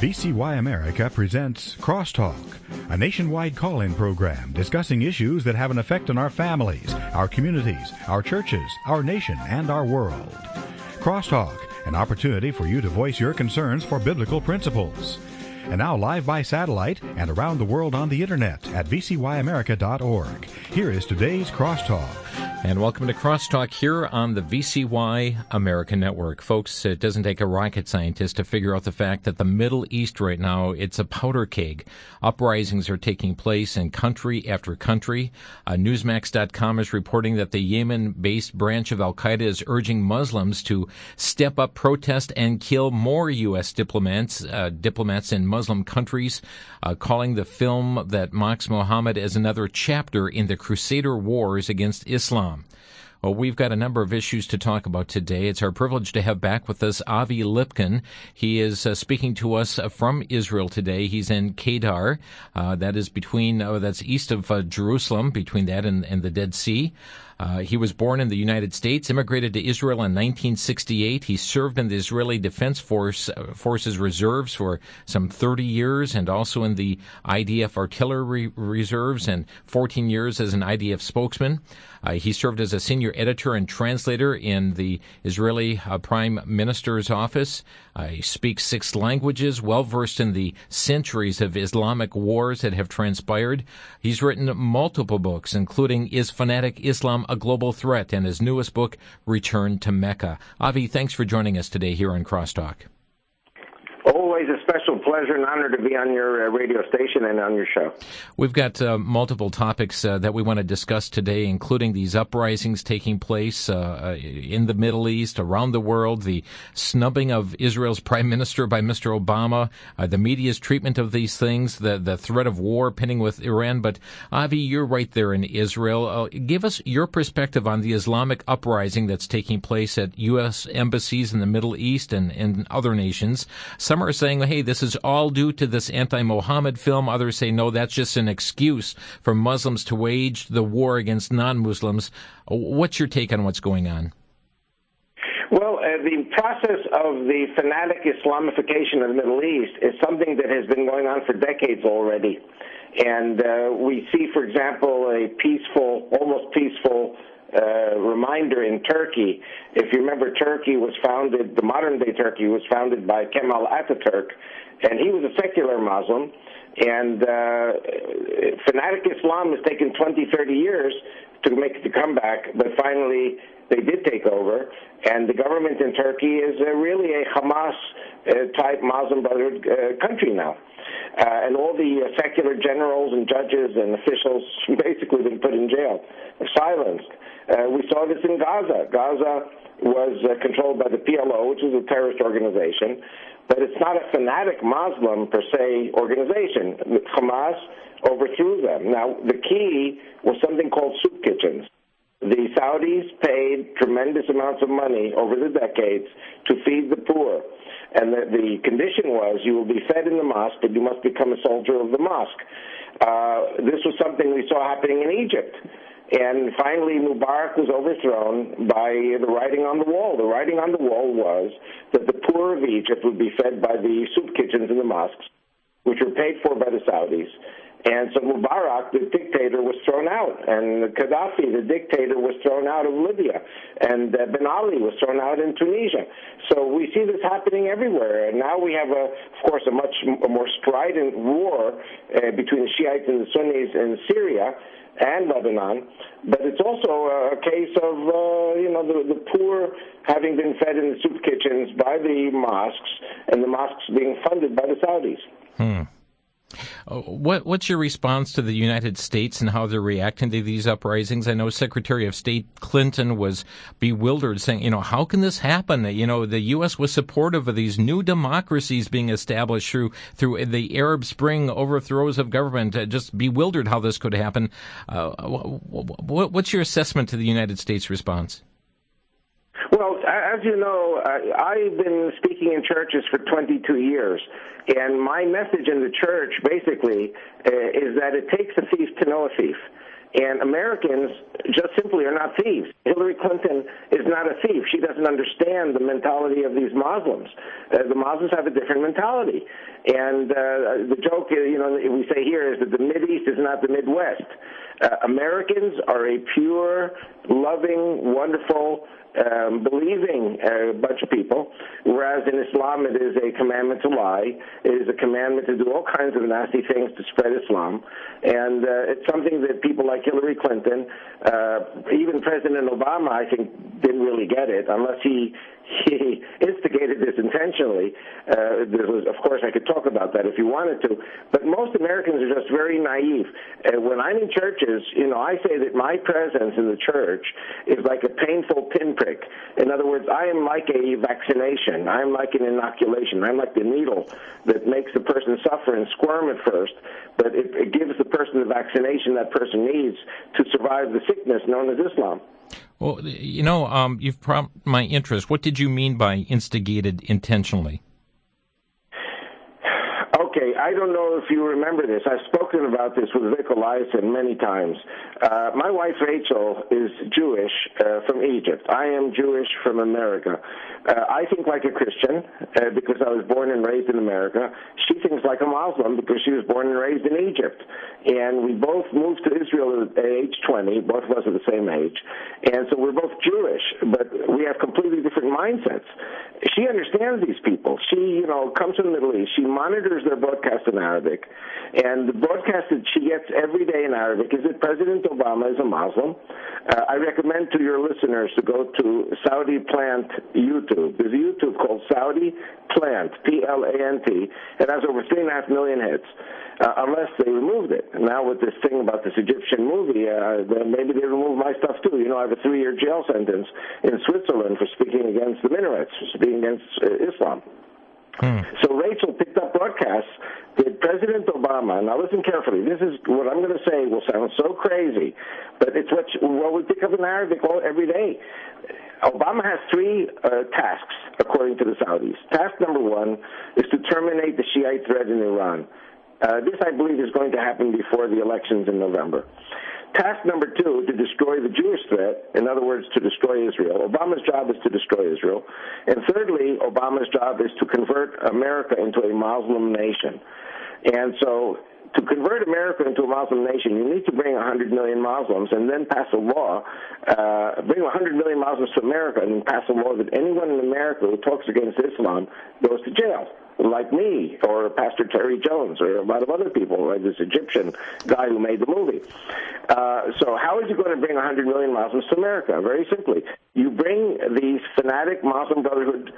VCY America presents Crosstalk, a nationwide call-in program discussing issues that have an effect on our families, our communities, our churches, our nation, and our world. Crosstalk, an opportunity for you to voice your concerns for biblical principles. And now live by satellite and around the world on the internet at vcyamerica.org. Here is today's Crosstalk. And welcome to Crosstalk here on the VCY America Network. Folks, it doesn't take a rocket scientist to figure out the fact that the Middle East right now, it's a powder keg. Uprisings are taking place in country after country. Newsmax.com is reporting that the Yemen-based branch of al-Qaeda is urging Muslims to step up, protest, and kill more U.S. diplomats in Muslim countries, calling the film that mocks Muhammad as another chapter in the Crusader Wars against Islam. Well, we've got a number of issues to talk about today. It's our privilege to have back with us Avi Lipkin. He is speaking to us from Israel today. He's in Kedar. That is that's east of Jerusalem, between that and the Dead Sea. He was born in the United States, immigrated to Israel in 1968. He served in the Israeli Defense Forces Reserves for some 30 years and also in the IDF Artillery Reserves and 14 years as an IDF spokesman. He served as a senior editor and translator in the Israeli Prime Minister's office. He speaks 6 languages, well-versed in the centuries of Islamic wars that have transpired. He's written multiple books, including Is Fanatic Islam a Global Threat? And his newest book, Return to Mecca. Avi, thanks for joining us today here on Crosstalk. Always a special pleasure and honor to be on your radio station and on your show. We've got multiple topics that we want to discuss today, including these uprisings taking place in the Middle East, around the world, the snubbing of Israel's prime minister by Mr. Obama, the media's treatment of these things, the threat of war pending with Iran. But, Avi, you're right there in Israel. Give us your perspective on the Islamic uprising that's taking place at U.S. embassies in the Middle East and in other nations. Some are saying, hey, this is all due to this anti-Muhammad film. Others say, no, that's just an excuse for Muslims to wage the war against non-Muslims. What's your take on what's going on? Well, the process of the fanatic Islamification of the Middle East is something that has been going on for decades already. And we see, for example, a peaceful, almost peaceful reminder in Turkey. If you remember, Turkey was founded, the modern-day Turkey was founded by Kemal Atatürk, and he was a secular Muslim. And fanatic Islam has taken 20, 30 years to make the comeback, but finally they did take over. And the government in Turkey is really a Hamas-type Muslim Brotherhood country now. And all the secular generals and judges and officials basically been put in jail, silenced. We saw this in Gaza. Gaza was controlled by the PLO, which is a terrorist organization, but it's not a fanatic Muslim, per se, organization. Hamas overthrew them. Now, the key was something called soup kitchens. The Saudis paid tremendous amounts of money over the decades to feed the poor. And the condition was you will be fed in the mosque, but you must become a soldier of the mosque. This was something we saw happening in Egypt. And finally, Mubarak was overthrown by the writing on the wall. The writing on the wall was that the poor of Egypt would be fed by the soup kitchens in the mosques, which were paid for by the Saudis. And so Mubarak, the dictator, was thrown out. And Gaddafi, the dictator, was thrown out of Libya. And Ben Ali was thrown out in Tunisia. So we see this happening everywhere. And now we have, of course, a much more strident war between the Shiites and the Sunnis in Syria and Lebanon, but it's also a case of, the poor having been fed in the soup kitchens by the mosques, and the mosques being funded by the Saudis. What's your response to the United States and how they're reacting to these uprisings? I know Secretary of State Clinton was bewildered, saying, how can this happen? The U.S. was supportive of these new democracies being established through the Arab Spring overthrows of government. Just bewildered how this could happen. What's your assessment to the United States response? Well, as you know, I've been speaking in churches for 22 years, and my message in the church basically is that it takes a thief to know a thief. And Americans just simply are not thieves. Hillary Clinton is not a thief. She doesn't understand the mentality of these Muslims. The Muslims have a different mentality. And the joke, we say here is that the Mideast is not the Midwest. Americans are a pure, loving, wonderful, believing bunch of people, whereas in Islam it is a commandment to lie. It is a commandment to do all kinds of nasty things to spread Islam. And it's something that people like Hillary Clinton, even President Obama, I think, didn't really get it, unless he instigated this intentionally. Of course, I could talk about that if you wanted to, but most Americans are just very naive. When I'm in churches, I say that my presence in the church is like a painful pinprick. In other words, I am like a vaccination. I'm like an inoculation. I'm like the needle that makes the person suffer and squirm at first, but it gives the person the vaccination that person needs to survive the sickness known as Islam. Well, you've prompted my interest. What did you mean by instigated intentionally? Okay, I don't know if you remember this. I've spoken about this with Vic Eliason many times. My wife, Rachel, is Jewish from Egypt. I am Jewish from America. I think like a Christian because I was born and raised in America. She thinks like a Muslim because she was born and raised in Egypt. And we both moved to Israel at age 20. Both of us are the same age. And so we're both Jewish, but we have completely different mindsets. She understands these people. She, comes from the Middle East. She monitors their broadcast in Arabic. And the broadcast that she gets every day in Arabic is that President Obama is a Muslim. I recommend to your listeners to go to Saudi Plant YouTube. There's a YouTube called Saudi Plant, Plant. It has over 3.5 million hits, unless they removed it. Now with this thing about this Egyptian movie, maybe they remove my stuff too. I have a 3-year jail sentence in Switzerland for speaking against the minarets, for speaking against Islam. So Rachel picked up broadcasts that President Obama, now listen carefully, this is what I'm going to say will sound so crazy, but it's what we pick up in Arabic every day. Obama has 3 tasks, according to the Saudis. Task number 1 is to terminate the Shiite threat in Iran. This, I believe, is going to happen before the elections in November. Task number 2, to destroy the Jewish threat, in other words, to destroy Israel. Obama's job is to destroy Israel. And thirdly, Obama's job is to convert America into a Muslim nation. And so to convert America into a Muslim nation, you need to bring 100 million Muslims and then pass a law, bring 100 million Muslims to America and then pass a law that anyone in America who talks against Islam goes to jail, like me or Pastor Terry Jones or a lot of other people, like this Egyptian guy who made the movie. So how is he going to bring 100 million Muslims to America? Very simply, you bring these fanatic Muslim Brotherhood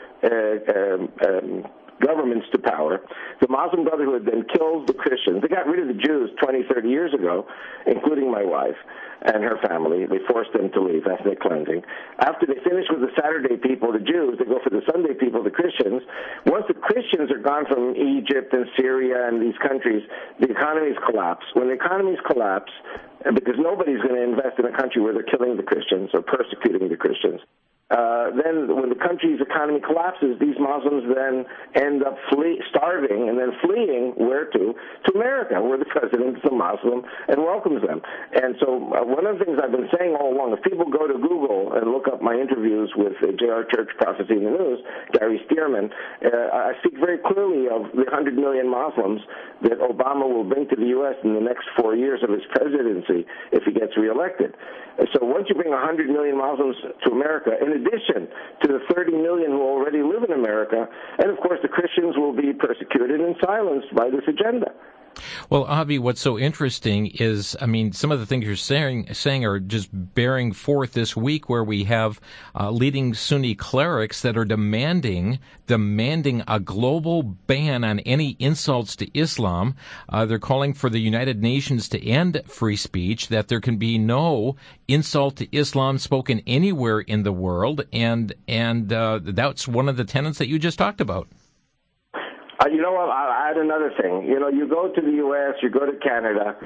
governments to power. The Muslim Brotherhood then kills the Christians. They got rid of the Jews 20, 30 years ago, including my wife and her family. They forced them to leave, ethnic cleansing. After they finish with the Saturday people, the Jews, they go for the Sunday people, the Christians. Once the Christians are gone from Egypt and Syria and these countries, the economies collapse. When the economies collapse, because nobody's going to invest in a country where they're killing the Christians or persecuting the Christians, then when the country's economy collapses, these Muslims then end up starving and then fleeing, where to? To America, where the president is a Muslim and welcomes them. And so one of the things I've been saying all along, if people go to Google and look up my interviews with J.R. Church, Prophecy in the News, Gary Stearman, I speak very clearly of the 100 million Muslims that Obama will bring to the U.S. in the next 4 years of his presidency if he gets reelected. So once you bring 100 million Muslims to America, in addition to the 30 million who already live in America, and of course the Christians will be persecuted and silenced by this agenda. Well, Avi, what's so interesting is, some of the things you're saying are just bearing forth this week, where we have leading Sunni clerics that are demanding a global ban on any insults to Islam. They're calling for the United Nations to end free speech, that there can be no insult to Islam spoken anywhere in the world, and that's one of the tenets that you just talked about. You know what, I'll add another thing. You go to the U.S., you go to Canada,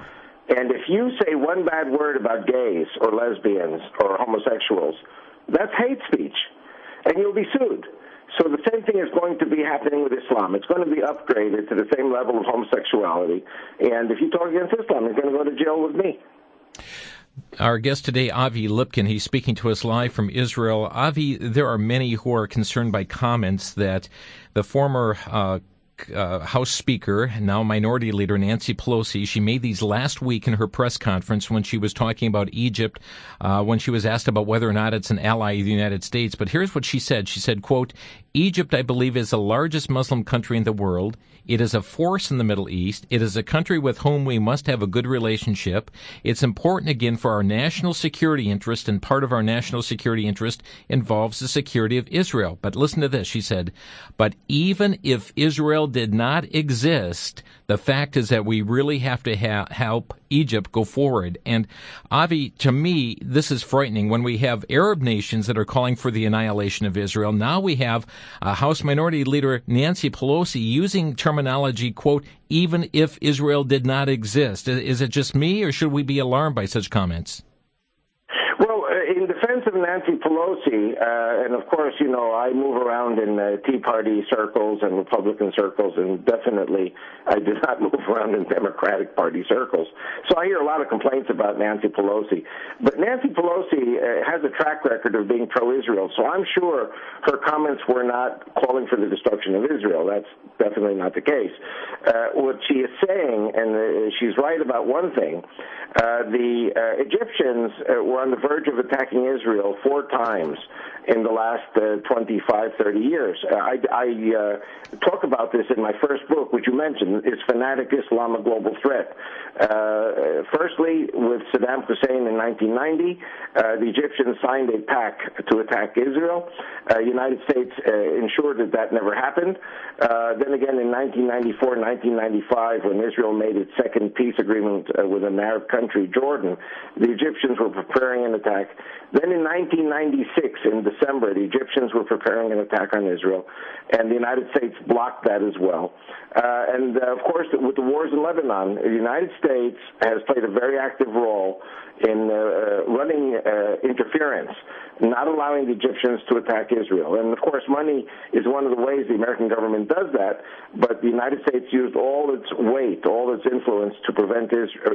and if you say one bad word about gays or lesbians or homosexuals, that's hate speech, and you'll be sued. So the same thing is going to be happening with Islam. It's going to be upgraded to the same level of homosexuality, and if you talk against Islam, you're going to go to jail with me. Our guest today, Avi Lipkin, he's speaking to us live from Israel. Avi, there are many who are concerned by comments that the former House Speaker, now Minority Leader Nancy Pelosi, she made these last week in her press conference when she was talking about Egypt, when she was asked about whether or not it's an ally of the United States. But here's what she said. She said, quote, Egypt, I believe, is the largest Muslim country in the world. It is a force in the Middle East. It is a country with whom we must have a good relationship. It's important, again, for our national security interest, and part of our national security interest involves the security of Israel. But listen to this, she said, but even if Israel did not exist, the fact is that we really have to help Egypt go forward. And Avi, to me, this is frightening when we have Arab nations that are calling for the annihilation of Israel. Now we have House Minority Leader Nancy Pelosi using terminology, quote, even if Israel did not exist. Is it just me, or should we be alarmed by such comments? Well, in defense of Nancy Pelosi, and of course, you know, I move around in Tea Party circles and Republican circles, and definitely I do not move around in Democratic Party circles. So I hear a lot of complaints about Nancy Pelosi. But Nancy Pelosi has a track record of being pro-Israel, so I'm sure her comments were not calling for the destruction of Israel. That's definitely not the case. What she is saying, and she's right about one thing, the Egyptians were on the verge of attacking Israel 4 times in the last 25, 30 years. I talk about this in my first book, which you mentioned, is Fanatic Islam, A Global Threat. Firstly, with Saddam Hussein in 1990, the Egyptians signed a pact to attack Israel. The United States ensured that that never happened. Then again in 1994, 1995, when Israel made its second peace agreement with an Arab country, Jordan, the Egyptians were preparing an attack. Then in 1996, in December, the Egyptians were preparing an attack on Israel, and the United States blocked that as well. And of course, with the wars in Lebanon, the United States has played a very active role in running interference, not allowing the Egyptians to attack Israel. And of course, money is one of the ways the American government does that, but the United States used all its weight, all its influence to prevent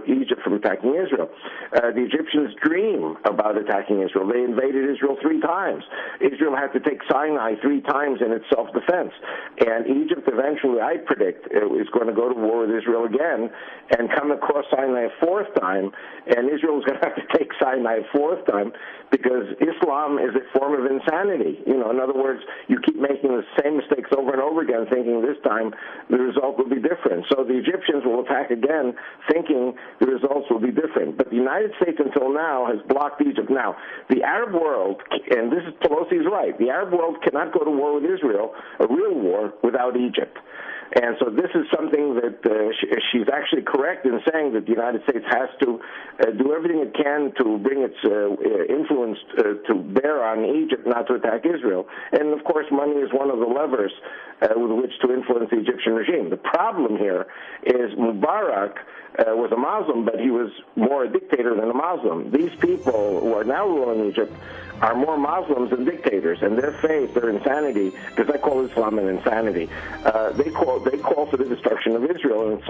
Egypt from attacking Israel. The Egyptians dream about attacking Israel. They invaded Israel 3 times. Israel had to take Sinai 3 times in its self-defense. And Egypt eventually, I predict, is going to go to war with Israel again and come across Sinai a 4th time, and Israel is going to have to take Sinai a 4th time because Islam is a form of insanity. You know, in other words, you keep making the same mistakes over and over again, thinking this time the result will be different. So the Egyptians will attack again, thinking the results will be different. But the United States until now has blocked Egypt. Now, the Arab world, and this is Pelosi's right, the Arab world cannot go to war with Israel, a real war, without Egypt. And so this is something that she's actually correct in saying that the United States has to do everything it can to bring its influence to bear on Egypt not to attack Israel. And, of course, money is one of the levers with which to influence the Egyptian regime. The problem here is Mubarak was a Muslim, but he was more a dictator than a Muslim. These people who are now ruling Egypt are more Muslims than dictators, and their faith, their insanity, because I call Islam an insanity, they call for the destruction of Israel, and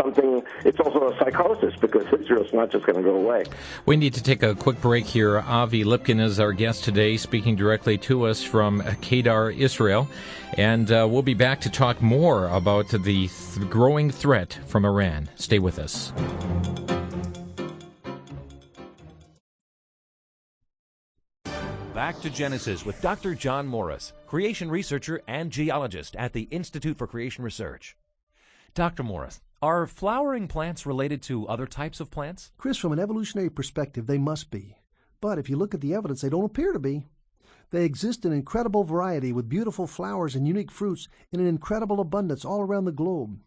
it's also a psychosis, because Israel's not just going to go away. We need to take a quick break here. Avi Lipkin is our guest today, speaking directly to us from Kedar, Israel, and we'll be back to talk more about the growing threat from Iran. Stay with us. Back to Genesis with Dr. John Morris, creation researcher and geologist at the Institute for Creation Research. Dr. Morris, are flowering plants related to other types of plants? Chris, from an evolutionary perspective, they must be. But if you look at the evidence, they don't appear to be. They exist in incredible variety with beautiful flowers and unique fruits in an incredible abundance all around the globe.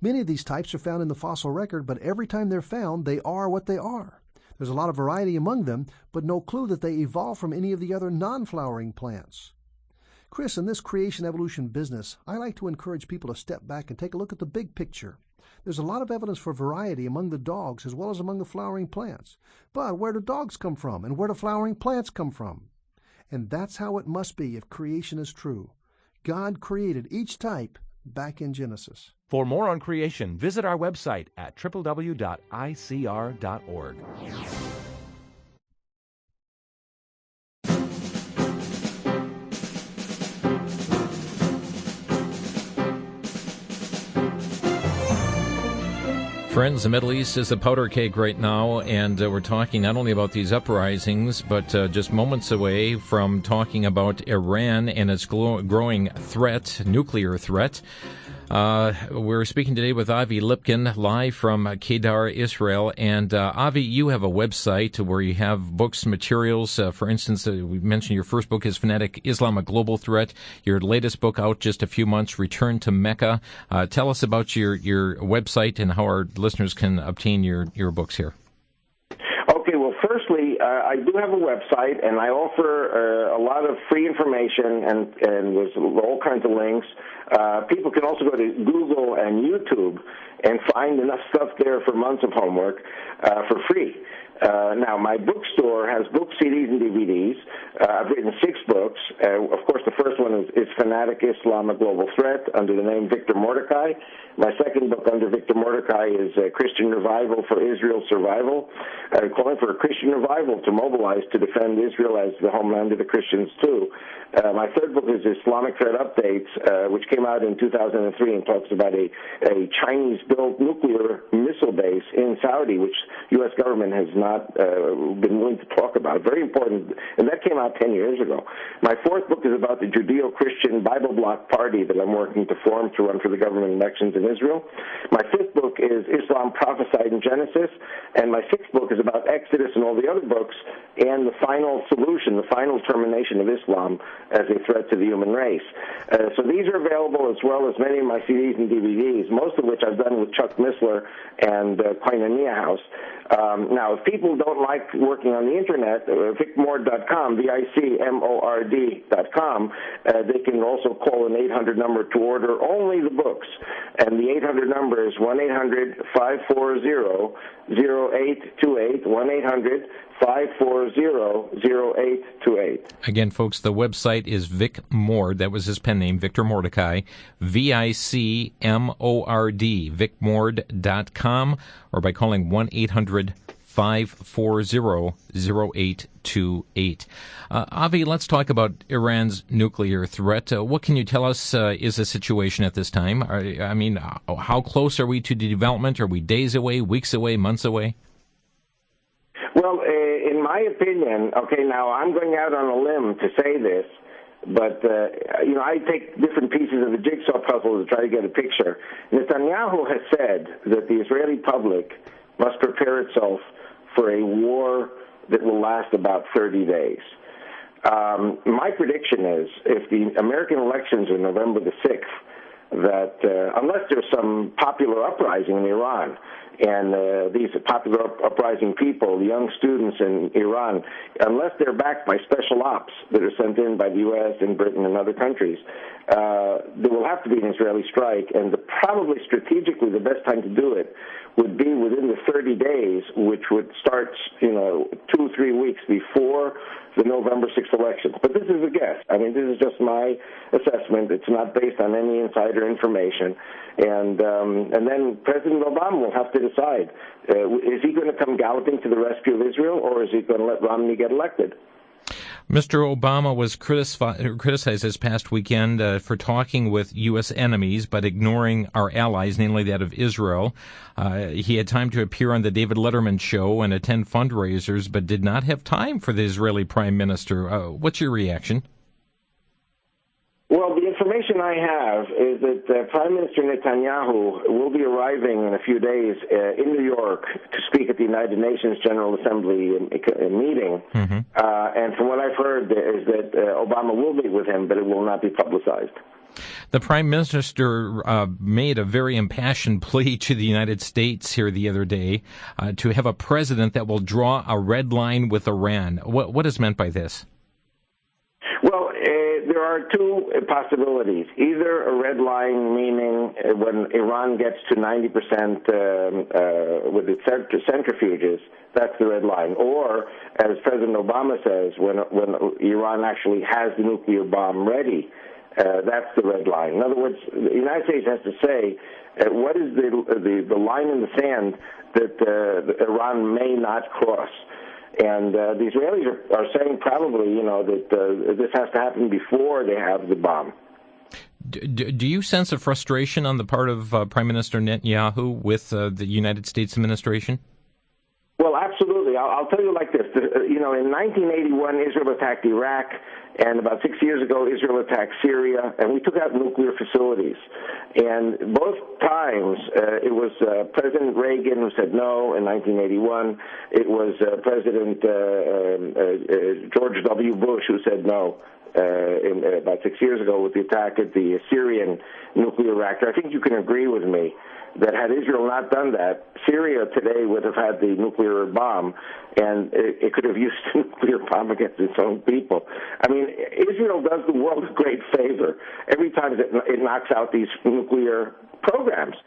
Many of these types are found in the fossil record, but every time they're found, they are what they are. There's a lot of variety among them, but no clue that they evolved from any of the other non-flowering plants. Chris, in this creation evolution business, I like to encourage people to step back and take a look at the big picture. There's a lot of evidence for variety among the dogs as well as among the flowering plants. But where do dogs come from, and where do flowering plants come from? And that's how it must be if creation is true. God created each type back in Genesis. For more on creation, visit our website at www.icr.org. friends, the Middle East is a powder keg right now, and we're talking not only about these uprisings, but just moments away from talking about Iran and its growing threat, nuclear threat. We're speaking today with Avi Lipkin, live from Kedar, Israel. And Avi, you have a website where you have books, materials. For instance, we mentioned your first book is Fanatic Islam, a Global Threat. Your latest book out just a few months, Return to Mecca. Tell us about your website and how our listeners can obtain your books here. Okay, well, firstly, I do have a website, and I offer a lot of free information, and there's all kinds of links. People can also go to Google and YouTube and find enough stuff there for months of homework for free. Now, my bookstore has books, CDs, and DVDs. I've written 6 books. Of course, the first one is Fanatic Islam, a Global Threat, under the name Victor Mordecai. My second book under Victor Mordecai is Christian Revival for Israel's Survival, calling for a Christian revival to mobilize to defend Israel as the homeland of the Christians, too. My third book is Islamic Threat Updates, which came out in 2003 and talks about a Chinese-built nuclear missile base in Saudi, which U.S. government has not been willing to talk about. Very important, and that came out 10 years ago. My fourth book is about the Judeo-Christian Bible Bloc Party that I'm working to form to run for the government elections in Israel. My fifth book is Islam Prophesied in Genesis, and my sixth book is about Exodus and all the other books and the final solution, the final termination of Islam as a threat to the human race. So these are available, as well as many of my CDs and DVDs, most of which I've done with Chuck Missler and Koinonia House. Now, if people don't like working on the Internet, vicmord.com, VICMORD.com, they can also call an 800 number to order only the books. And the 800 number is 1-800-540-0828, 1-800-540-0828. Again, folks, the website is Vic Mord. That was his pen name, Victor Mordecai, VICMORD, vicmord.com, or by calling 1-800-540-0828. Avi, let's talk about Iran's nuclear threat. What can you tell us is the situation at this time? I mean, how close are we to the development? Are we days away, weeks away, months away? Well, in my opinion, okay, now I'm going out on a limb to say this, but, I take different pieces of the jigsaw puzzle to try to get a picture. Netanyahu has said that the Israeli public must prepare itself for a war that will last about 30 days. My prediction is, if the American elections are November the 6th, that unless there's some popular uprising in Iran, and these popular uprising people, the young students in Iran, unless they're backed by special ops that are sent in by the U.S. and Britain and other countries, there will have to be an Israeli strike, and probably strategically the best time to do it would be within the 30 days, which would start, 2-3 weeks before the November 6th election. But this is a guess. I mean, this is just my assessment. It's not based on any insider information. And then President Obama will have to decide, is he going to come galloping to the rescue of Israel, or is he going to let Romney get elected? Mr. Obama was criticized this past weekend for talking with U.S. enemies but ignoring our allies, namely that of Israel. He had time to appear on the David Letterman show and attend fundraisers, but did not have time for the Israeli prime minister. What's your reaction? Well, the information I have is that Prime Minister Netanyahu will be arriving in a few days in New York to speak at the United Nations General Assembly meeting. Mm-hmm. And from what I've heard is that Obama will meet with him, but it will not be publicized. The Prime Minister made a very impassioned plea to the United States here the other day to have a president that will draw a red line with Iran. What is meant by this? Well, there are two possibilities. Either a red line, meaning when Iran gets to 90% with its centrifuges, that's the red line. Or, as President Obama says, when Iran actually has the nuclear bomb ready, that's the red line. In other words, the United States has to say what is the line in the sand that Iran may not cross. And the Israelis are saying probably, that this has to happen before they have the bomb. Do you sense a frustration on the part of Prime Minister Netanyahu with the United States administration? Well, absolutely. I'll tell you like this. In 1981, Israel attacked Iraq, and about 6 years ago, Israel attacked Syria, and we took out nuclear facilities. And both times, it was President Reagan who said no in 1981. It was President George W. Bush who said no. About 6 years ago with the attack at the Syrian nuclear reactor. I think you can agree with me that had Israel not done that, Syria today would have had the nuclear bomb, and it could have used a nuclear bomb against its own people. I mean, Israel does the world a great favor every time it knocks out these nuclear programs.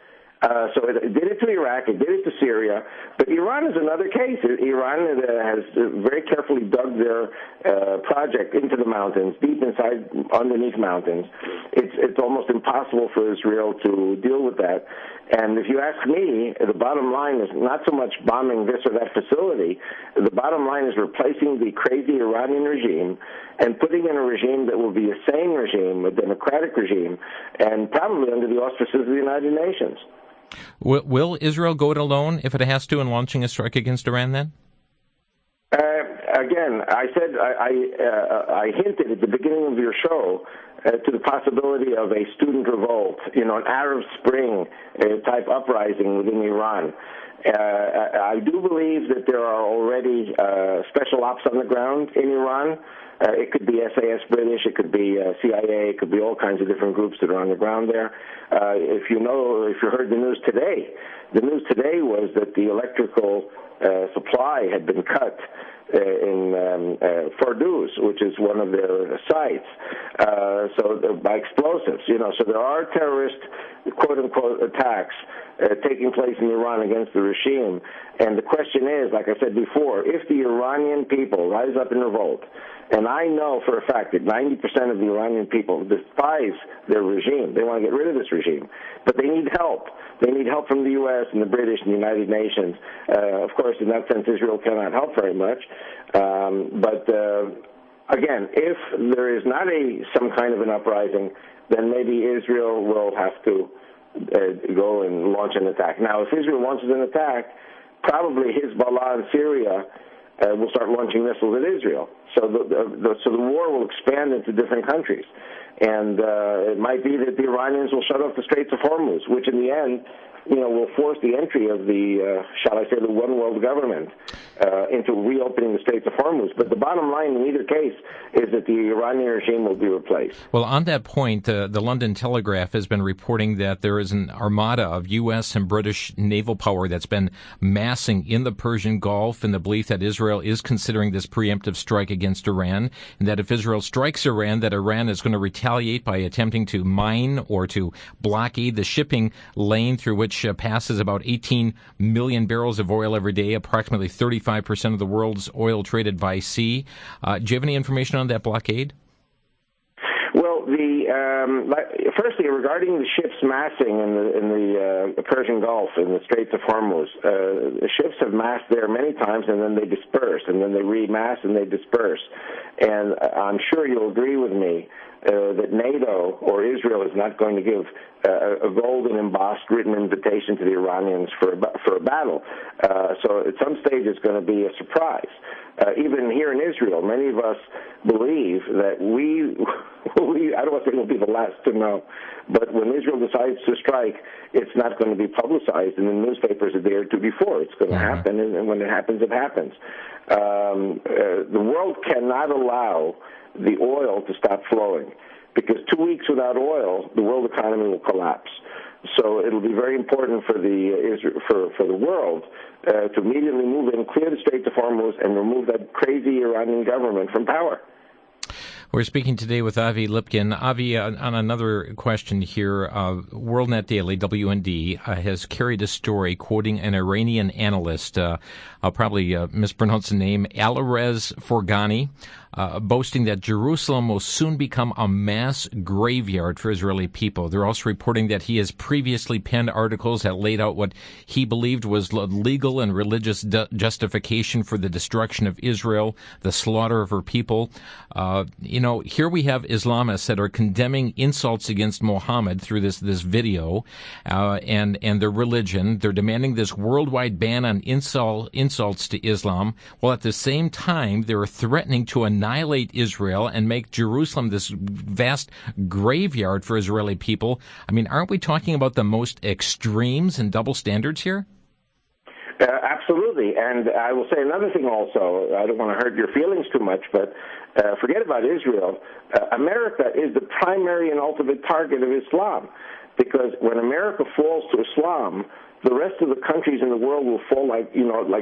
So it did it to Iraq, it did it to Syria, but Iran is another case. Iran has very carefully dug their project into the mountains, deep inside, underneath mountains. It's almost impossible for Israel to deal with that. And if you ask me, the bottom line is not so much bombing this or that facility. The bottom line is replacing the crazy Iranian regime and putting in a regime that will be a sane regime, a democratic regime, and probably under the auspices of the United Nations. Will Israel go it alone if it has to in launching a strike against Iran then? Again, I said I hinted at the beginning of your show to the possibility of a student revolt, an Arab Spring type uprising within Iran. I do believe that there are already special ops on the ground in Iran. It could be SAS British, it could be CIA, it could be all kinds of different groups that are on the ground there. If you heard the news today was that the electrical supply had been cut in Forduz, which is one of their sites, by explosives. So there are terrorist, quote-unquote, attacks taking place in Iran against the regime. And the question is, like I said before, if the Iranian people rise up in revolt, and I know for a fact that 90% of the Iranian people despise their regime. They want to get rid of this regime. But they need help. They need help from the U.S. and the British and the United Nations. Of course, in that sense, Israel cannot help very much. Again, if there is not some kind of an uprising, then maybe Israel will have to go and launch an attack. Now, if Israel launches an attack, probably Hezbollah in Syria will start launching missiles at Israel. So the war will expand into different countries. And it might be that the Iranians will shut off the Straits of Hormuz, which in the end, will force the entry of the, shall I say, the one world government into reopening the Straits of Hormuz. But the bottom line in either case is that the Iranian regime will be replaced. Well, on that point, the London Telegraph has been reporting that there is an armada of U.S. and British naval power that's been massing in the Persian Gulf in the belief that Israel is considering this preemptive strike against Iran, and that if Israel strikes Iran, that Iran is going to retaliate by attempting to mine or to blockade the shipping lane through which passes about 18 million barrels of oil every day, approximately 35% of the world's oil traded by sea. Do you have any information on that blockade? Well, firstly, regarding the ships massing in the Persian Gulf, in the Straits of Hormuz, the ships have massed there many times, and then they disperse, and then they remass and they disperse. And I'm sure you'll agree with me that NATO or Israel is not going to give a golden embossed written invitation to the Iranians for a battle. So at some stage it's going to be a surprise. Even here in Israel, many of us believe that I don't want to say we'll be the last to know, but when Israel decides to strike, it's not going to be publicized in the newspapers a day or two before. It's going to happen, and when it happens, it happens. The world cannot allow the oil to stop flowing, because 2 weeks without oil, the world economy will collapse. So it'll be very important for the world to immediately move in, clear the Straits of Hormuz, and remove that crazy Iranian government from power. We're speaking today with Avi Lipkin. Avi, on another question here, WorldNet Daily, WND, has carried a story quoting an Iranian analyst, I'll probably mispronounce the name, Alirez Forgani, boasting that Jerusalem will soon become a mass graveyard for Israeli people. They're also reporting that he has previously penned articles that laid out what he believed was legal and religious justification for the destruction of Israel, the slaughter of her people. Here we have Islamists that are condemning insults against Muhammad through this video and their religion. They're demanding this worldwide ban on insults to Islam, while at the same time they're threatening to annihilate Israel and make Jerusalem this vast graveyard for Israeli people. I mean, aren't we talking about the most extremes and double standards here? Absolutely. And I will say another thing also. I don't want to hurt your feelings too much, but forget about Israel. America is the primary and ultimate target of Islam, because when America falls to Islam, the rest of the countries in the world will fall like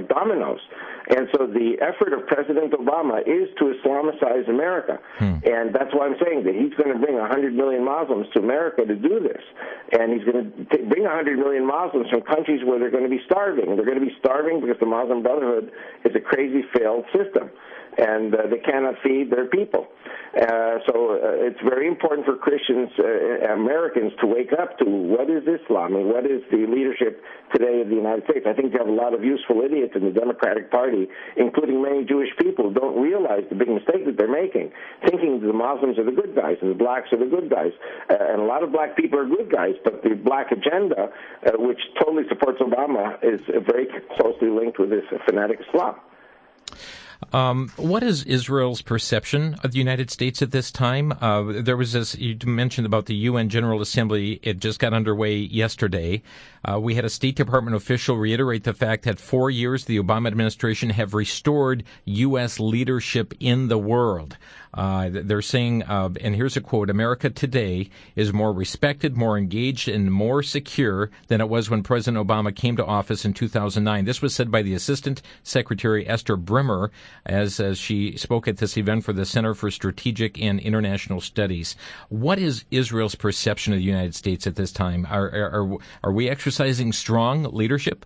dominoes. And so the effort of President Obama is to Islamicize America. And that's why I'm saying that he's going to bring 100 million Muslims to America to do this. And he's going to bring 100 million Muslims from countries where they're going to be starving. They're going to be starving because the Muslim Brotherhood is a crazy, failed system, and they cannot feed their people. So it's very important for Christians, Americans, to wake up to what is Islam and what is the leadership today of the United States. I think you have a lot of useful idiots in the Democratic Party, including many Jewish people, who don't realize the big mistake that they're making, thinking the Muslims are the good guys and the blacks are the good guys. And a lot of black people are good guys, but the black agenda, which totally supports Obama, is very closely linked with this Fanatic Islam. What is Israel's perception of the United States at this time? There was this, you mentioned about the UN General Assembly. It just got underway yesterday. We had a State Department official reiterate the fact that 4 years the Obama administration have restored U.S. leadership in the world. They're saying, and here's a quote, "America today is more respected, more engaged, and more secure than it was when President Obama came to office in 2009. This was said by the Assistant Secretary Esther Brimmer as she spoke at this event for the Center for Strategic and International Studies. What is Israel's perception of the United States at this time? Are we exercising strong leadership?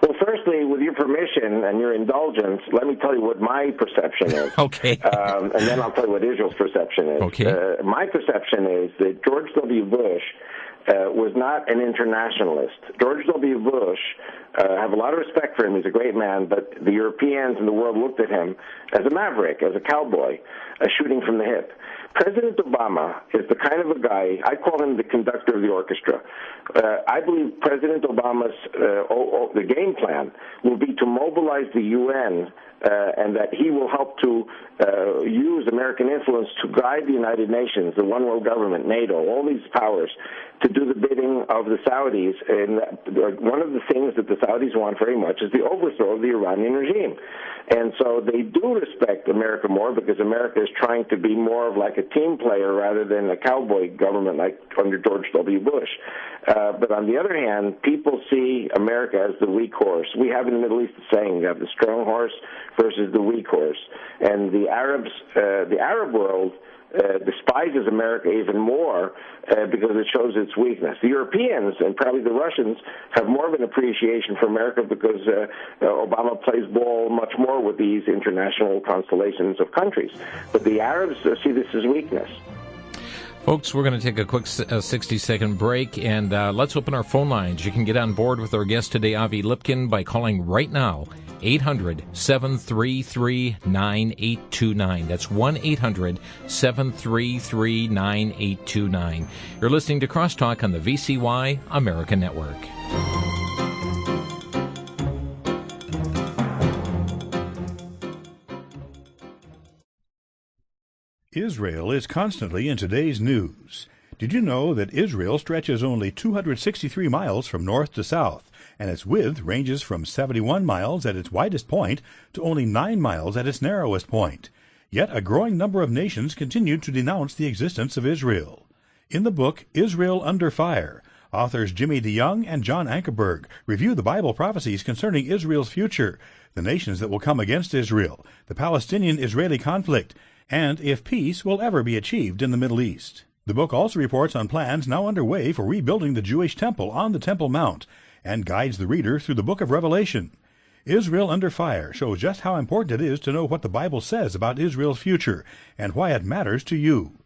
Well, firstly, with your permission and your indulgence, let me tell you what my perception is. Okay. And then I'll tell you what Israel's perception is. Okay. My perception is that George W. Bush was not an internationalist. George W. Bush, I have a lot of respect for him. He's a great man, but the Europeans and the world looked at him as a maverick, as a cowboy, shooting from the hip. President Obama is the kind of a guy, I call him the conductor of the orchestra. I believe President Obama's the game plan will be to mobilize the UN and that he will help to use American influence to guide the United Nations, the one world government, NATO, all these powers, to do the bidding of the Saudis. And one of the things that the Saudis want very much is the overthrow of the Iranian regime. And so they do respect America more because America is trying to be more of like a team player rather than a cowboy government like under George W. Bush. But on the other hand, people see America as the weak horse. We have in the Middle East a saying, you have the strong horse versus the weak horse. And the Arab world despises America even more because it shows its weakness. The Europeans and probably the Russians have more of an appreciation for America because Obama plays ball much more with these international constellations of countries. But the Arabs see this as weakness. Folks, we're going to take a quick 60-second break, and let's open our phone lines. You can get on board with our guest today, Avi Lipkin, by calling right now, 800-733-9829. That's 1-800-733-9829. You're listening to Crosstalk on the VCY America Network. Israel is constantly in today's news. Did you know that Israel stretches only 263 miles from north to south, and its width ranges from 71 miles at its widest point to only 9 miles at its narrowest point? Yet a growing number of nations continue to denounce the existence of Israel. In the book Israel Under Fire, authors Jimmy DeYoung and John Ankerberg review the Bible prophecies concerning Israel's future, the nations that will come against Israel, the Palestinian-Israeli conflict, and if peace will ever be achieved in the Middle East. The book also reports on plans now underway for rebuilding the Jewish temple on the Temple Mount and guides the reader through the book of Revelation. Israel Under Fire shows just how important it is to know what the Bible says about Israel's future and why it matters to you.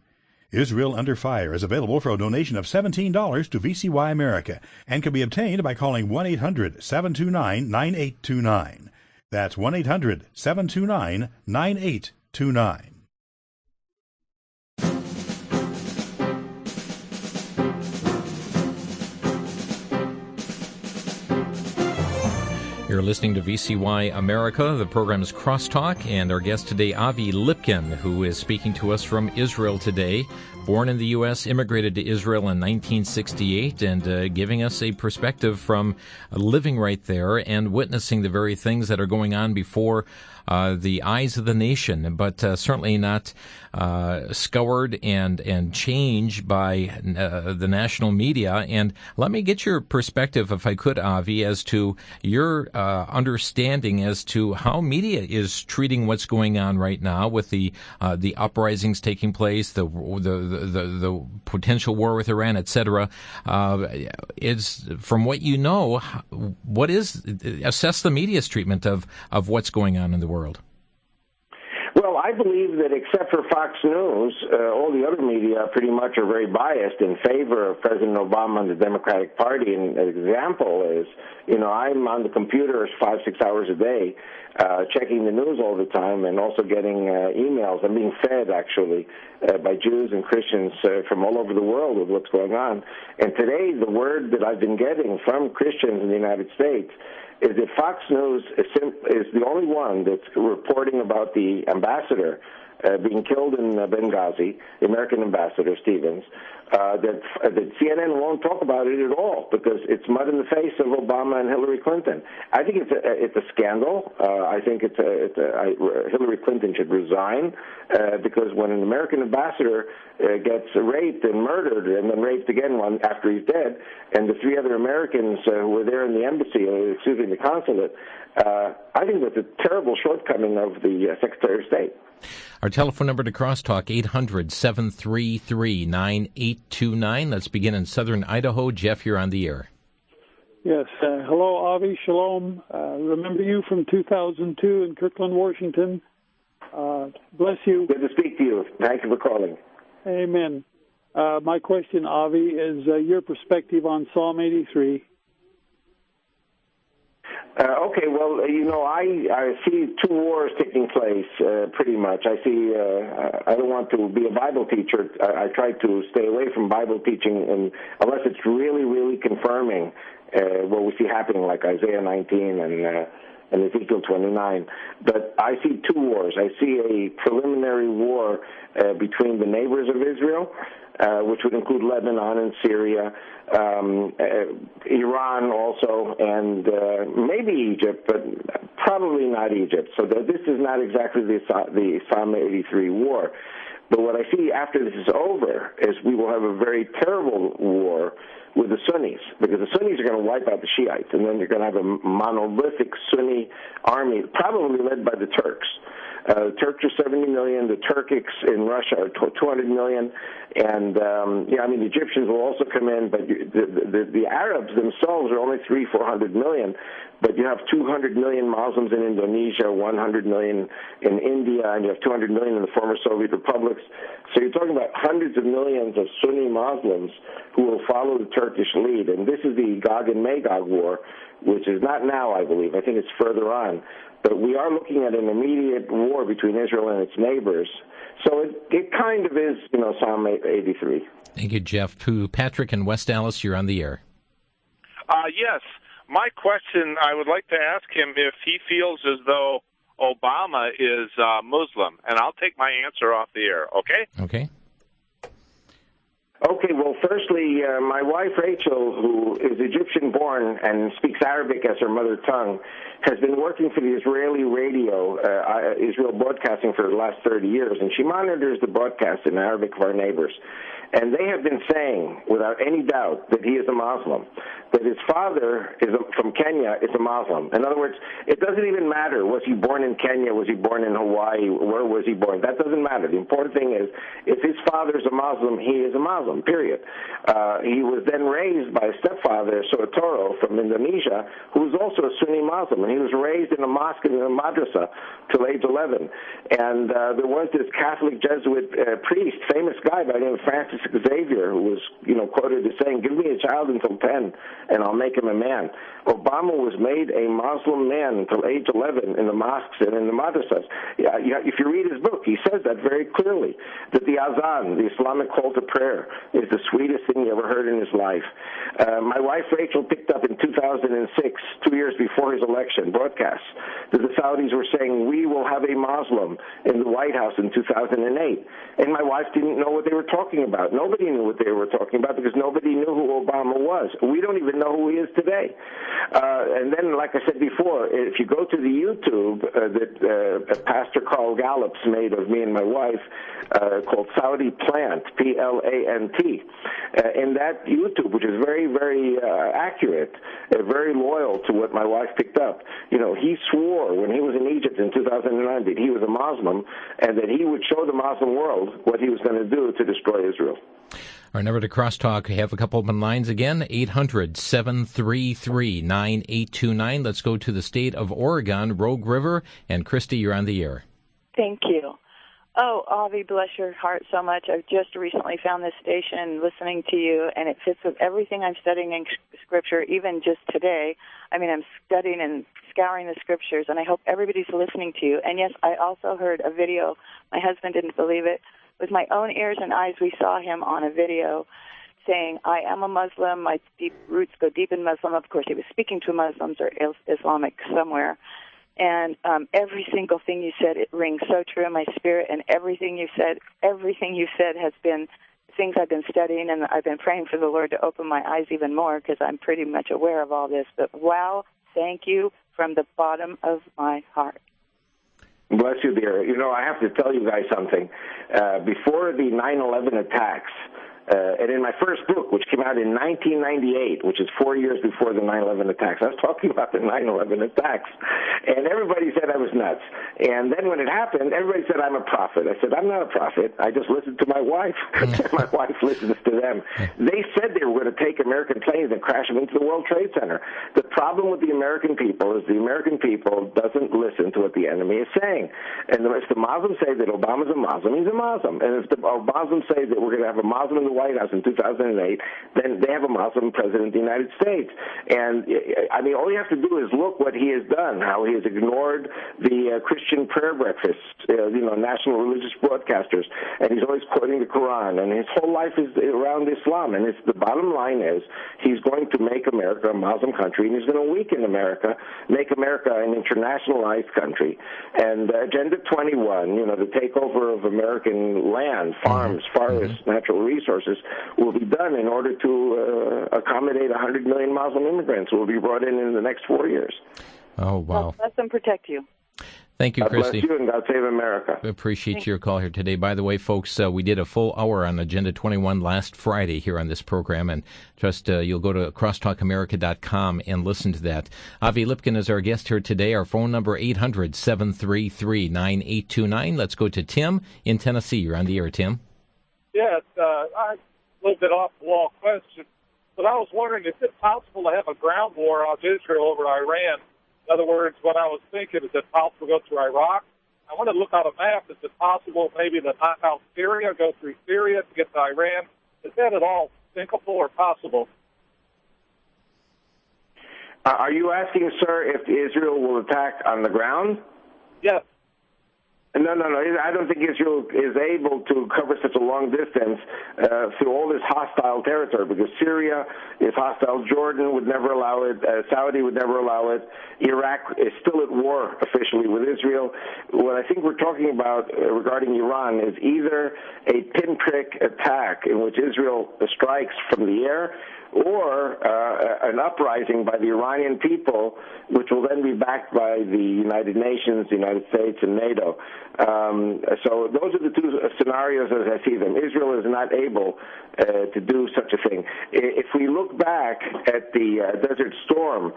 Israel Under Fire is available for a donation of $17 to VCY America and can be obtained by calling 1-800-729-9829. That's 1-800-729-9829. You're listening to VCY America. The program is Crosstalk, and our guest today, Avi Lipkin, who is speaking to us from Israel today. Born in the U.S., immigrated to Israel in 1968, and giving us a perspective from living right there and witnessing the very things that are going on before the eyes of the nation, but certainly not scoured and changed by the national media. And let me get your perspective, if I could, Avi, as to your understanding as to how media is treating what's going on right now with the uprisings taking place, the potential war with Iran, etc. Is, from what you know, what is, assess the media's treatment of what's going on in the world? Well, I believe that except for Fox News, all the other media pretty much are very biased in favor of President Obama and the Democratic Party. And an example is, I'm on the computer 5-6 hours a day, checking the news all the time and also getting emails. I'm being fed, actually, by Jews and Christians from all over the world with what's going on. And today, the word that I've been getting from Christians in the United States is that Fox News is the only one that's reporting about the ambassador being killed in Benghazi, the American ambassador, Stevens, that CNN won't talk about it at all because it's mud in the face of Obama and Hillary Clinton. I think it's a scandal. I think Hillary Clinton should resign because when an American ambassador gets raped and murdered and then raped again after he's dead, and the 3 other Americans who were there in the embassy, the consulate, I think that's a terrible shortcoming of the Secretary of State. Our telephone number to Crosstalk, 800-733-9829. Let's begin in southern Idaho. Jeff, you're on the air. Yes. Hello, Avi. Shalom. Remember you from 2002 in Kirkland, Washington. Bless you. Good to speak to you. Thank you for calling. Amen. My question, Avi, is your perspective on Psalm 83. Okay, well, I see 2 wars taking place, pretty much. I see, I don't want to be a Bible teacher. I try to stay away from Bible teaching unless it's really, really confirming what we see happening, like Isaiah 19 and Ezekiel 29. But I see 2 wars. I see a preliminary war between the neighbors of Israel, which would include Lebanon and Syria, Iran also, and maybe Egypt, but probably not Egypt. So this is not exactly the Psalm 83 war. But what I see after this is over is we will have a very terrible war with the Sunnis, because the Sunnis are going to wipe out the Shiites, and then you're going to have a monolithic Sunni army, probably led by the Turks. The Turks are 70 million. The Turkics in Russia are 200 million. And, the Egyptians will also come in, but the Arabs themselves are only 300-400 million. But you have 200 million Muslims in Indonesia, 100 million in India, and you have 200 million in the former Soviet republics. So you're talking about hundreds of millions of Sunni Muslims who will follow the Turkish lead. And this is the Gog and Magog war, which is not now, I believe. I think it's further on. But we are looking at an immediate war between Israel and its neighbors. So it kind of is, Psalm 83. Thank you, Jeff. To Patrick in West Dallas, you're on the air. Yes. My question, I would like to ask him if he feels as though Obama is Muslim, and I'll take my answer off the air, okay? Okay. Okay, well, firstly, my wife, Rachel, who is Egyptian-born and speaks Arabic as her mother tongue, has been working for the Israeli radio, Israel Broadcasting, for the last 30 years, and she monitors the broadcast in Arabic of our neighbors. And they have been saying, without any doubt, that he is a Muslim, that his father from Kenya is a Muslim. In other words, it doesn't even matter, was he born in Kenya, was he born in Hawaii, where was he born? That doesn't matter. The important thing is, if his father is a Muslim, he is a Muslim. Muslim, period. He was then raised by a stepfather, Soetoro, from Indonesia, who was also a Sunni Muslim, and he was raised in a mosque and in a madrasa till age 11. And there was this Catholic Jesuit priest, famous guy by the name of Francis Xavier, who was, quoted as saying, "Give me a child until 10, and I'll make him a man." Obama was made a Muslim man until age 11 in the mosques and in the madrasas. If you read his book, he says that very clearly, that the azan, the Islamic call to prayer, is the sweetest thing he ever heard in his life. My wife, Rachel, picked up in 2006, 2 years before his election, broadcasts that the Saudis were saying, "We will have a Muslim in the White House in 2008. And my wife didn't know what they were talking about. Nobody knew what they were talking about because nobody knew who Obama was. We don't even know who he is today. And then, like I said before, if you go to the YouTube that Pastor Carl Gallups made of me and my wife, called Saudi Plant, P-L-A-N-T, in that YouTube, which is very, very accurate, very loyal to what my wife picked up, he swore when he was in Egypt in 2009 that he was a Muslim and that he would show the Muslim world what he was going to do to destroy Israel. Our number to crosstalk, have a couple of lines again, 800-733-9829. Let's go to the state of Oregon, Rogue River. And Christy, you're on the air. Thank you. Oh, Avi, bless your heart so much. I've just recently found this station listening to you, and it fits with everything I'm studying in Scripture, even just today. I mean, I'm studying and scouring the Scriptures, and I hope everybody's listening to you. And, yes, I also heard a video. My husband didn't believe it. With my own ears and eyes, we saw him on a video saying, "I am a Muslim. My deep roots go deep in Muslim." Of course, he was speaking to Muslims or Islamic somewhere. And every single thing you said, it rings so true in my spirit. And everything you said has been things I've been studying, and I've been praying for the Lord to open my eyes even more because I'm pretty much aware of all this. But wow, thank you from the bottom of my heart. Bless you, dear. I have to tell you guys something. Before the 9/11 attacks, and in my first book, which came out in 1998, which is 4 years before the 9/11 attacks, I was talking about the 9/11 attacks, and everybody said I was nuts. And then when it happened, everybody said I'm a prophet. I said, I'm not a prophet. I just listened to my wife. My wife listens to them. They said they were going to take American planes and crash them into the World Trade Center. The problem with the American people is the American people doesn't listen to what the enemy is saying. And if the Muslims say that Obama's a Muslim, he's a Muslim. And if the Muslims say that we're going to have a Muslim in the White House in 2008, then they have a Muslim president of the United States. And, I mean, all you have to do is look what he has done, how he has ignored the Christian prayer breakfasts, national religious broadcasters, and he's always quoting the Quran, and his whole life is around Islam. And the bottom line is he's going to make America a Muslim country, and he's going to weaken America, make America an internationalized country. And Agenda 21, the takeover of American land, farms, forests, natural resources, will be done in order to accommodate 100 million Muslim immigrants who will be brought in the next 4 years. Oh, wow. Well, let them protect you. Thank you, Christy. God bless you, and God save America. Appreciate your call here today. By the way, folks, we did a full hour on Agenda 21 last Friday here on this program, and trust you'll go to crosstalkamerica.com and listen to that. Avi Lipkin is our guest here today. Our phone number, 800-733-9829. Let's go to Tim in Tennessee. You're on the air, Tim. Yes, a little bit off the wall question, but I was wondering, is it possible to have a ground war on Israel over Iran? In other words, what I was thinking, is it possible to go through Iraq? I want to look on a map. Is it possible maybe to knock out Syria, go through Syria to get to Iran? Is that at all thinkable or possible? Are you asking, sir, if Israel will attack on the ground? Yes. No. I don't think Israel is able to cover such a long distance through all this hostile territory, because Syria is hostile. Jordan would never allow it. Saudi would never allow it. Iraq is still at war officially with Israel. What I think we're talking about regarding Iran is either a pinprick attack in which Israel strikes from the air, or an uprising by the Iranian people, which will then be backed by the United Nations, the United States, and NATO. So those are the two scenarios as I see them. Israel is not able to do such a thing. If we look back at the Desert Storm,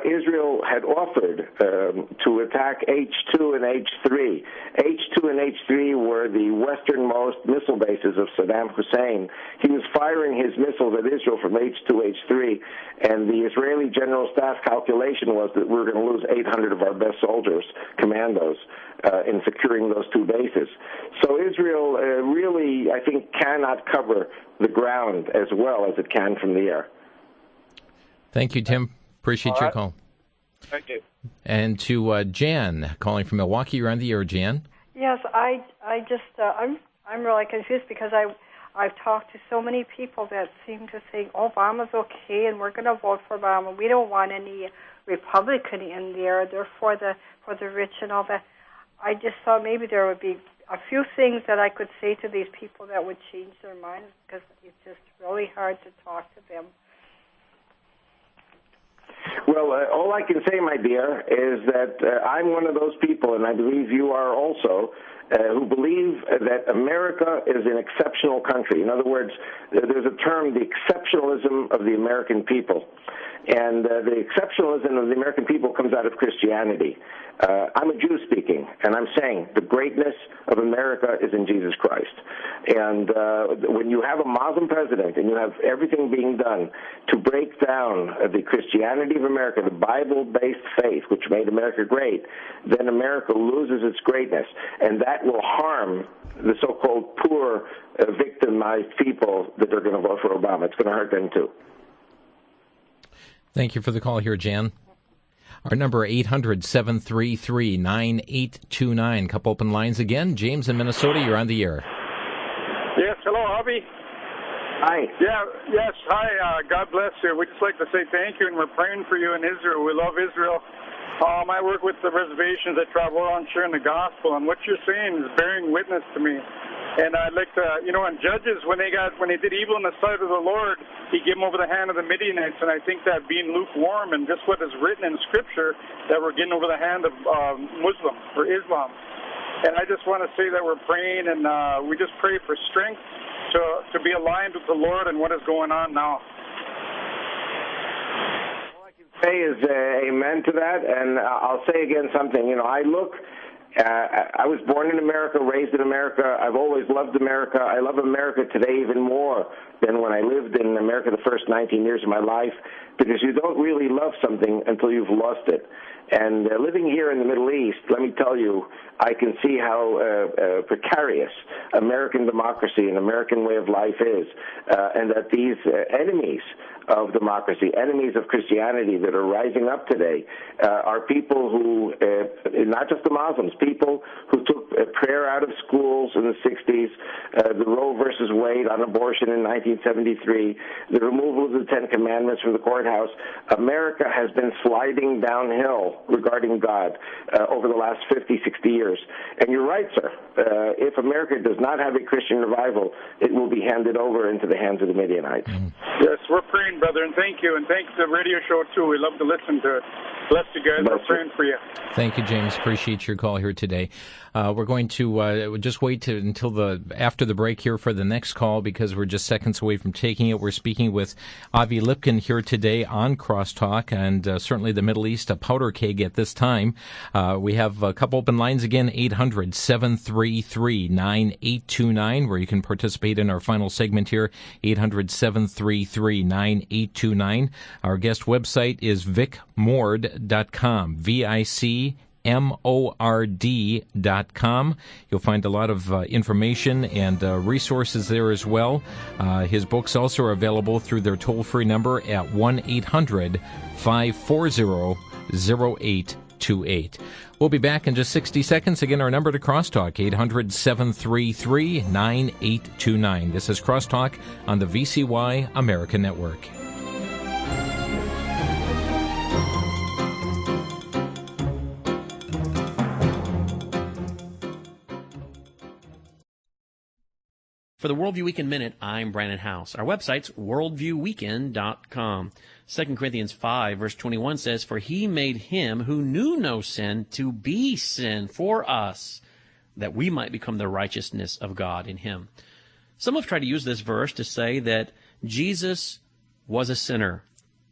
Israel had offered to attack H2 and H3. H2 and H3 were the westernmost missile bases of Saddam Hussein. He was firing his missiles at Israel from H2, H3, and the Israeli General Staff calculation was that we were going to lose 800 of our best soldiers, commandos, in securing those two bases. So Israel really, I think, cannot cover the ground as well as it can from the air. Thank you, Tim. Appreciate your call. Thank you. And to Jan, calling from Milwaukee. You're on the air, Jan. Yes, I just I'm really confused because I've talked to so many people that seem to think Obama's okay and we're going to vote for Obama. We don't want any Republican in there. They're for the rich and all that. I just thought maybe there would be a few things that I could say to these people that would change their minds because it's just really hard to talk to them. Well, all I can say, my dear, is that I'm one of those people, and I believe you are also, who believe that America is an exceptional country. In other words, there's a term, the exceptionalism of the American people. And the exceptionalism of the American people comes out of Christianity. I'm a Jew speaking, and I'm saying the greatness of America is in Jesus Christ. And when you have a Muslim president and you have everything being done to break down the Christianity of America, the Bible-based faith, which made America great, then America loses its greatness. And that will harm the so-called poor, victimized people that are going to vote for Obama. It's going to hurt them, too. Thank you for the call here, Jan. Our number 800-733-9829. Couple open lines again. James in Minnesota, you're on the air. Yes, hello, Avi. Hi. Yes, hi. God bless you. We'd just like to say thank you, and we're praying for you in Israel. We love Israel. I work with the reservations. I travel around sharing the gospel, and what you're saying is bearing witness to me. And I'd like to, in Judges, when they did evil in the sight of the Lord, He gave them over the hand of the Midianites. And I think that being lukewarm and just what is written in Scripture, that we're getting over the hand of Muslims or Islam. And I just want to say that we're praying, and we just pray for strength to be aligned with the Lord and what is going on now. All I can say is amen to that, and I'll say again something. I was born in America, raised in America. I've always loved America. I love America today even more than when I lived in America the first 19 years of my life, because you don't really love something until you've lost it. And living here in the Middle East, let me tell you, I can see how precarious American democracy and American way of life is, and that these enemies of democracy, enemies of Christianity that are rising up today are people who, not just the Muslims, people who took prayer out of schools in the 60s, the Roe versus Wade on abortion in 1973, the removal of the Ten Commandments from the courthouse. America has been sliding downhill regarding God over the last 50, 60 years. And you're right, sir. If America does not have a Christian revival, it will be handed over into the hands of the Midianites. Yes, we're praying, brother, and thank you. And thanks to the radio show, too. We love to listen to it. Bless you guys. We're praying for you. Thank you, James. Appreciate your call here today. We're going to just wait until after the break here for the next call because we're just seconds away from taking it. We're speaking with Avi Lipkin here today on Crosstalk, and certainly the Middle East, a powder keg at this time. We have a couple open lines again, 800-733-9829, where you can participate in our final segment here, 800-733-9829. Our guest website is vicmord.com, VICMORD.com. You'll find a lot of information and resources there as well. His books also are available through their toll-free number at 1-800-540-0828. We'll be back in just 60 seconds. Again, our number to Crosstalk, 800-733-9829. This is Crosstalk on the VCY America Network. For the Worldview Weekend Minute, I'm Brandon House. Our website's worldviewweekend.com. 2 Corinthians 5, verse 21 says, "For he made him who knew no sin to be sin for us, that we might become the righteousness of God in him. Some have tried to use this verse to say that Jesus was a sinner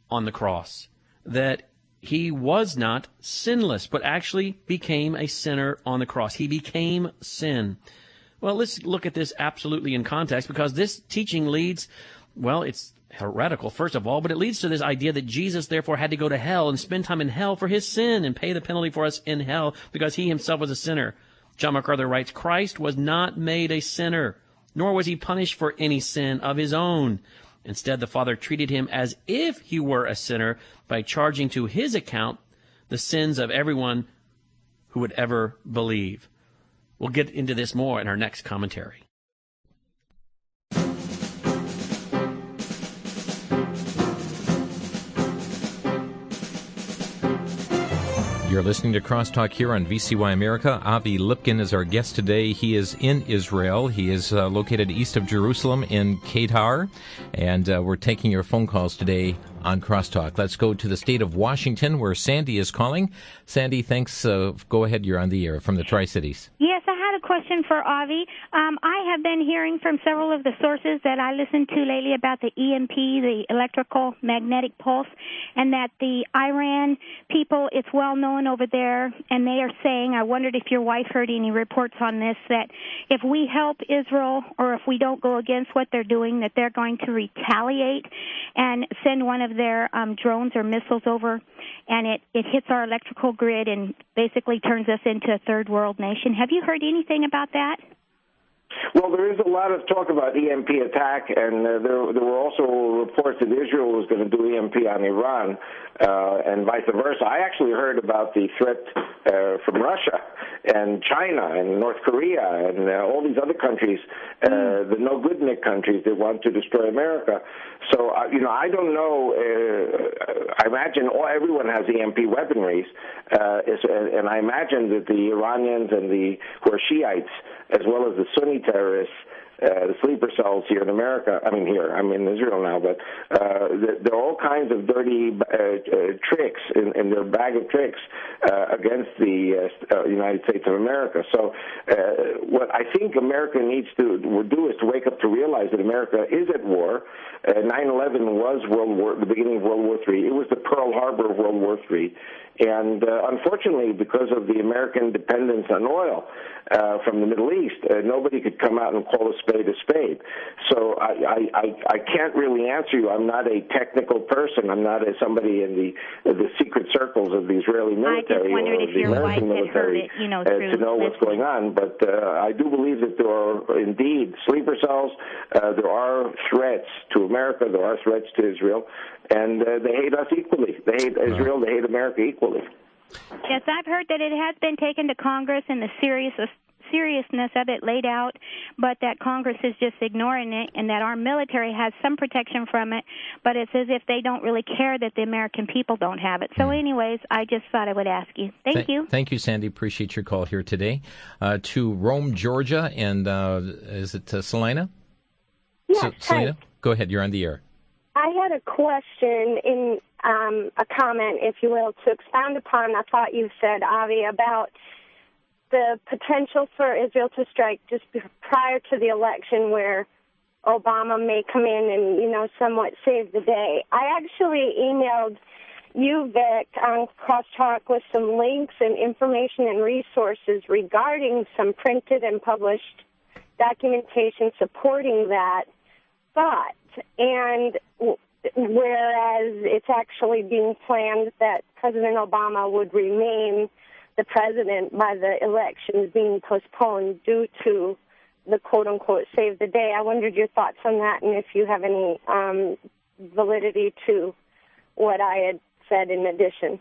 on the cross, that he was not sinless, but actually became a sinner on the cross. He became sin. Well, let's look at this absolutely in context, because this teaching leads, well, it's heretical, first of all, but it leads to this idea that Jesus therefore had to go to hell and spend time in hell for his sin and pay the penalty for us in hell because he himself was a sinner. John MacArthur writes, Christ was not made a sinner, nor was he punished for any sin of his own. Instead, the Father treated him as if he were a sinner by charging to his account the sins of everyone who would ever believe. We'll get into this more in our next commentary. You're listening to Crosstalk here on VCY America. Avi Lipkin is our guest today. He is in Israel. He is located east of Jerusalem in Qatar. And we're taking your phone calls today on Crosstalk. Let's go to the state of Washington, where Sandy is calling. Sandy, thanks. Go ahead. You're on the air from the Tri-Cities. Yes, I had a question for Avi. I have been hearing from several of the sources that I listened to lately about the EMP, the electrical magnetic pulse, and that the Iran people, it's well known over there, and they are saying, I wondered if your wife heard any reports on this, that if we help Israel or if we don't go against what they're doing, that they're going to retaliate and send one of their drones or missiles over, and it hits our electrical grid and basically turns us into a third world nation. Have you heard anything about that? Well, there is a lot of talk about EMP attack, and there were also reports that Israel was going to do EMP on Iran, and vice versa. I actually heard about the threat from Russia and China and North Korea and all these other countries, the no-good-Nick countries that want to destroy America. So, I don't know. I imagine everyone has EMP weaponries, and I imagine that the Iranians and who are Shiites, as well as the Sunni terrorists, the sleeper cells here in America, I'm in Israel now, but there are all kinds of dirty tricks in their bag of tricks against the United States of America. So what I think America needs to do is to wake up to realize that America is at war. 9/11 was the beginning of World War III. It was the Pearl Harbor of World War III. And unfortunately, because of the American dependence on oil from the Middle East, nobody could come out and call a spade a spade. So I can't really answer you. I'm not a technical person. I'm not somebody in the secret circles of the Israeli military or the American military to know what's going on. But I do believe that there are indeed sleeper cells. There are threats to America. There are threats to Israel. And they hate us equally. They hate Israel. They hate America equally. Yes, I've heard that it has been taken to Congress and the seriousness of it laid out, but that Congress is just ignoring it, and that our military has some protection from it, but it's as if they don't really care that the American people don't have it. So anyways, I just thought I would ask you. Thank you. Thank you, Sandy. Appreciate your call here today. To Rome, Georgia, and is it Selena? Yes, Selena, go ahead. You're on the air. I had a question in a comment, if you will, to expound upon, I thought you said, Avi, about the potential for Israel to strike just prior to the election where Obama may come in and, somewhat save the day. I actually emailed you, Vic, on Crosstalk with some links and information and resources regarding some printed and published documentation supporting that thought. And whereas it's actually being planned that President Obama would remain the president by the elections being postponed due to the quote-unquote save the day. I wondered your thoughts on that and if you have any validity to what I had said in addition.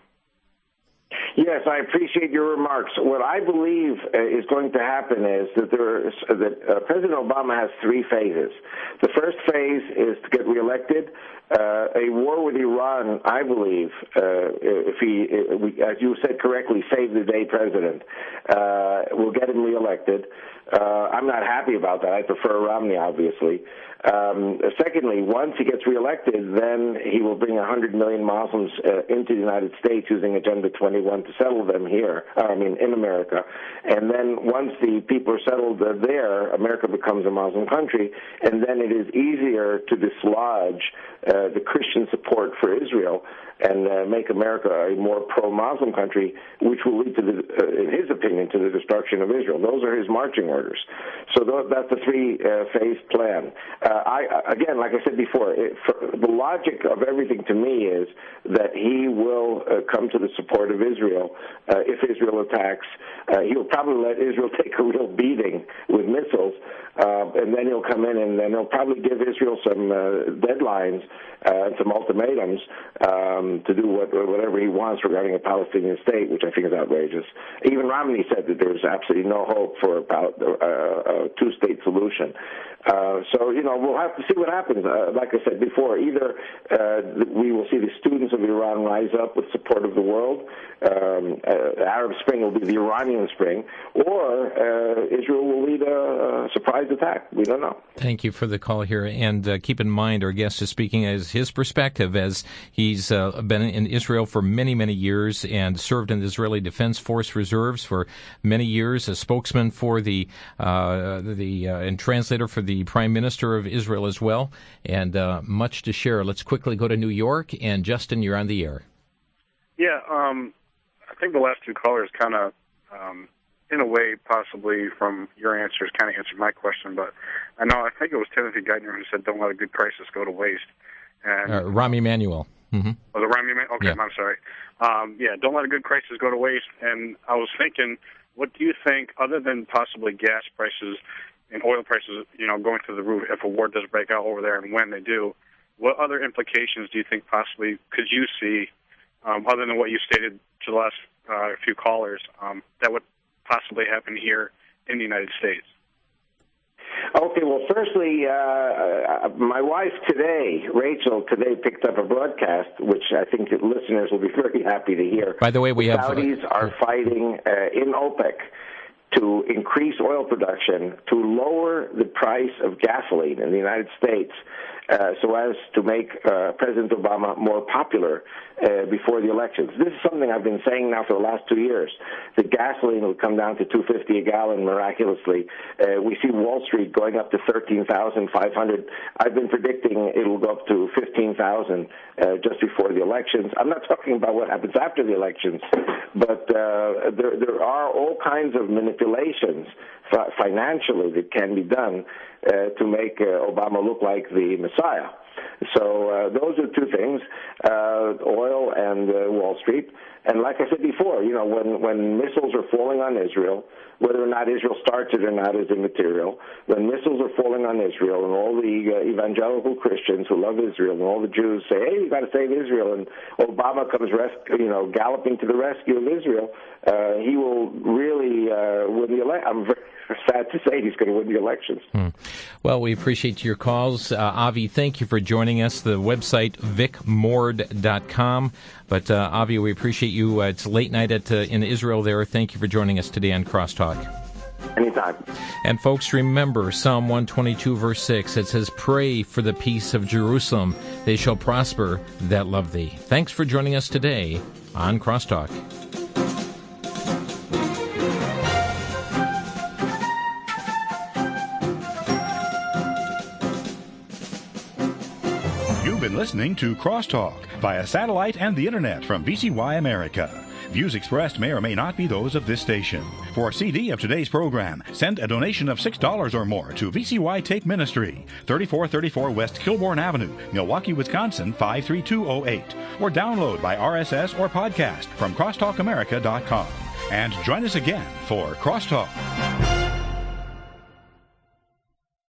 Yes, I appreciate your remarks. What I believe is going to happen is that President Obama has three phases. The first phase is to get reelected. A war with Iran, I believe, if he, as you said correctly, save the day president. will get him reelected. I'm not happy about that. I prefer Romney, obviously. Secondly, once he gets reelected, then he will bring 100 million Muslims into the United States using Agenda 21 to settle them here, in America. And then once the people are settled there, America becomes a Muslim country, and then it is easier to dislodge the Christian support for Israel and make America a more pro-Muslim country, which will lead to, in his opinion, to the destruction of Israel. Those are his marching orders. So that's the three-phase plan. Again, like I said before, the logic of everything to me is that he will come to the support of Israel if Israel attacks. He'll probably let Israel take a real beating with missiles, and then he'll come in and then he'll probably give Israel some deadlines and some ultimatums to do whatever he wants regarding a Palestinian state, which I think is outrageous. Even Romney said that there's absolutely no hope for a two-state solution. So, we'll have to see what happens. Like I said before, either we will see the students of Iran rise up with support of the world, Arab Spring will be the Iranian Spring, or Israel will lead a surprise attack. We don't know. Thank you for the call here, and keep in mind our guest is speaking as his perspective, as he's been in Israel for many, many years and served in the Israeli Defense Force Reserves for many years, a spokesman for and translator for the Prime Minister of Israel as well, and much to share. Let's quickly go to New York, and Justin, you're on the air. Yeah, I think the last two callers kind of, in a way, possibly from your answers, kind of answered my question, but I think it was Timothy Geithner who said, don't let a good crisis go to waste. And Rahm Emanuel. Mm-hmm. Was it Rahm Emanuel? Okay, yeah. I'm sorry. Don't let a good crisis go to waste. And I was thinking, what do you think, other than possibly gas prices and oil prices, going through the roof if a war does break out over there, and when they do, what other implications do you think possibly could you see, other than what you stated to the last few callers, that would possibly happen here in the United States? Okay, well, firstly, my wife Rachel today picked up a broadcast, which I think that listeners will be very happy to hear. By the way, we have... Saudis are fighting in OPEC to increase oil production, to lower the price of gasoline in the United States, so as to make President Obama more popular before the elections. This is something I've been saying now for the last 2 years. The gasoline will come down to $2.50 a gallon miraculously. We see Wall Street going up to $13,500. I've been predicting it will go up to $15,000 just before the elections. I'm not talking about what happens after the elections, but there are all kinds of manipulations financially that can be done to make Obama look like the Messiah. So those are two things, oil and Wall Street. And like I said before, when missiles are falling on Israel, whether or not Israel starts it or not is immaterial. When missiles are falling on Israel and all the evangelical Christians who love Israel and all the Jews say, hey, you've got to save Israel, and Obama comes galloping to the rescue of Israel, he will really win the election. I'm very sad to say he's going to win the elections. Well, we appreciate your calls. Avi, thank you for joining us. The website, vicmord.com. But, Avi, we appreciate you. It's late night in Israel there. Thank you for joining us today on Crosstalk. Anytime. And, folks, remember Psalm 122, verse 6. It says, pray for the peace of Jerusalem. They shall prosper that love thee. Thanks for joining us today on Crosstalk. You've been listening to Crosstalk via satellite and the internet from VCY America. Views expressed may or may not be those of this station. For a CD of today's program, send a donation of $6 or more to VCY Take Ministry, 3434 West Kilbourne Avenue, Milwaukee, Wisconsin, 53208, or download by RSS or podcast from crosstalkamerica.com. And join us again for Crosstalk.